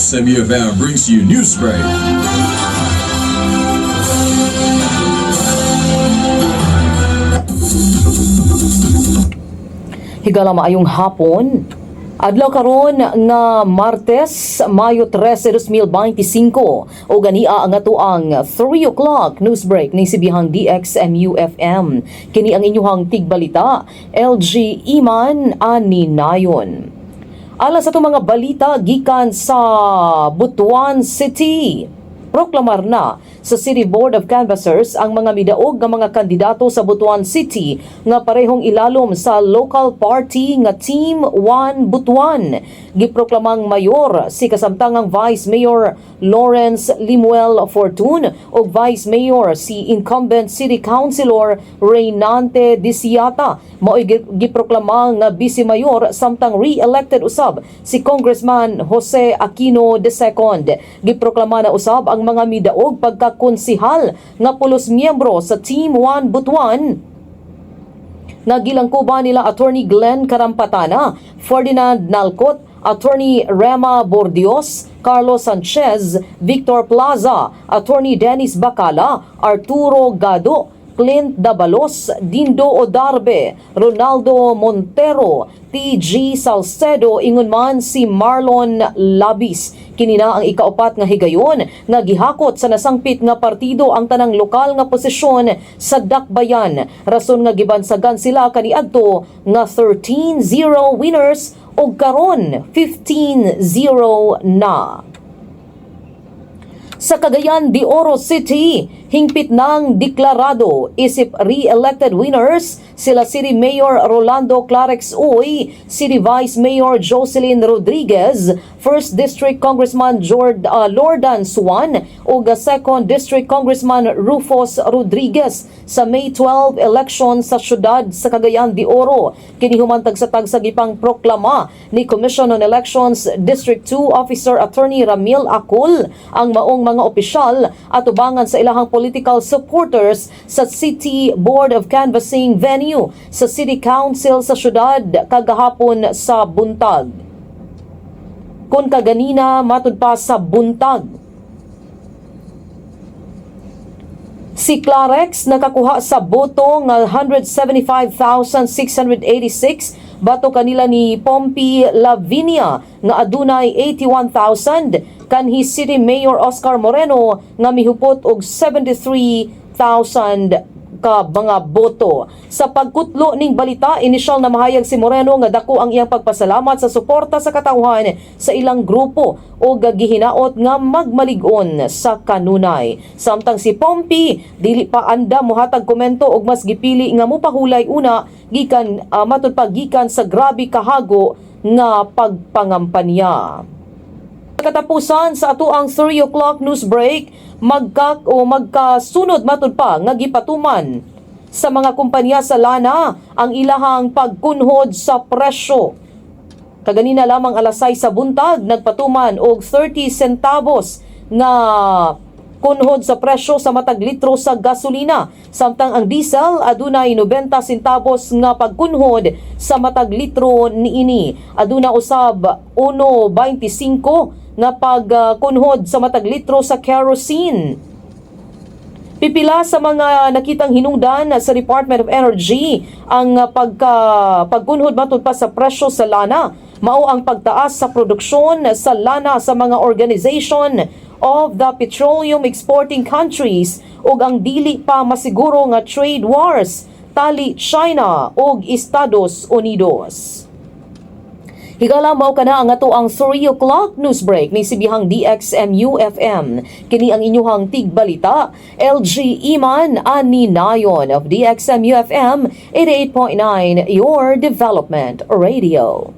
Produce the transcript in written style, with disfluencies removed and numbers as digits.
DXMUFM brings you Newsbreak. Higala maayong hapon. Adlaw karon nga Martes, Mayo 13, 2025 o gania ang atuang 3 o'clock newsbreak ni sibihang DXMUFM. Kini ang inyong tigbalita, LG Iman ani nayon. Alas sa mga balita gikan sa Butuan City. Proklamar na sa City Board of Canvassers ang mga midaog nga mga kandidato sa Butuan City nga parehong ilalom sa local party nga Team 1 Butuan. Giproklamang mayor si kasamtangang Vice Mayor Lawrence Limuel Fortun o Vice Mayor si incumbent City Councilor Reynante Disiata. Mao'y giproklamang nga Vice Mayor samtang re-elected usab si Congressman Jose Aquino II. Giproklama na usab ang mga midaog pagkakonsihal nga pulos miyembro sa Team 1 Butuan. Nagilangkuban nila Attorney Glenn Karampatana, Ferdinand Nalcot, Attorney Rema Bordios, Carlos Sanchez, Victor Plaza, Attorney Dennis Bacala, Arturo Gado, Clint Dabalos, Dindo Odarbe, Ronaldo Montero, TG Salcedo, ingon man si Marlon Labis. Kinina ang ikaupat nga higayon nga gihakot sa nasangpit nga partido ang tanang lokal nga posisyon sa Dakbayan. Rason nga gibansagan sila kaniadto nga 13-0 winners o karon 15-0 na. Sa Cagayan de Oro City, hingpit ng deklarado isip re-elected winners sila City Mayor Rolando Clarex Uy, City Vice Mayor Jocelyn Rodriguez, 1st District Congressman Lordan Suan ug 2nd District Congressman Rufus Rodriguez sa May 12 election sa syudad sa Cagayan de Oro. Kini humantag sa tagsagipang proklama ni Commission on Elections District 2 Officer Attorney Ramil Akul ang maong mga opisyal at ubangan sa ilahang political supporters sa City Board of Canvassing venue sa City Council sa syudad kagahapon sa buntag. Kung kaganina matud pa sa buntag, si Clarex nakakuha sa boto nga 175,686 bato kanila ni Pompey Lavinia nga adunay 81,000, kanhi City Mayor Oscar Moreno nga mihupot og 73,000 ka mga boto. Sa pagkutlo ning balita, inisyal na mahayag si Moreno nga dako ang iyang pagpasalamat sa suporta sa katauhan sa ilang grupo o gihinaot nga magmalig-on sa kanunay. Samtang si Pompey dili pa anda mohatag komento og mas gipili nga mopahulay una gikan matud gikan sa grabe kahago nga pagpangampanya. Katapusan sa atuang 3 o'clock news break, magkasunod matud pa nga gipatuman sa mga kumpanya sa lana ang ilahang pagkunhod sa presyo. Kaganina lamang alas 6 sa buntag nagpatuman og 30 centavos nga kunhod sa presyo sa matag litro sa gasolina, samtang ang diesel adunay 90 centavos nga pagkunhod sa matag litro niini. Aduna usab 1.25 nga pagkunhod sa matag litro sa kerosene. Pipila sa mga nakitang hinungdan sa Department of Energy ang pagkunhod matud pa sa presyo sa lana, mao ang pagtaas sa produksyon sa lana sa mga organization of the petroleum exporting countries ug ang dili pa masiguro nga trade wars tali China ug Estados Unidos. Higala mao kana ang atoang 3 o'clock news break ni sibihang DXMUFM. Kini ang inyong tigbalita, LG Iman ani nayon of DXMUFM 88.9, your development radio.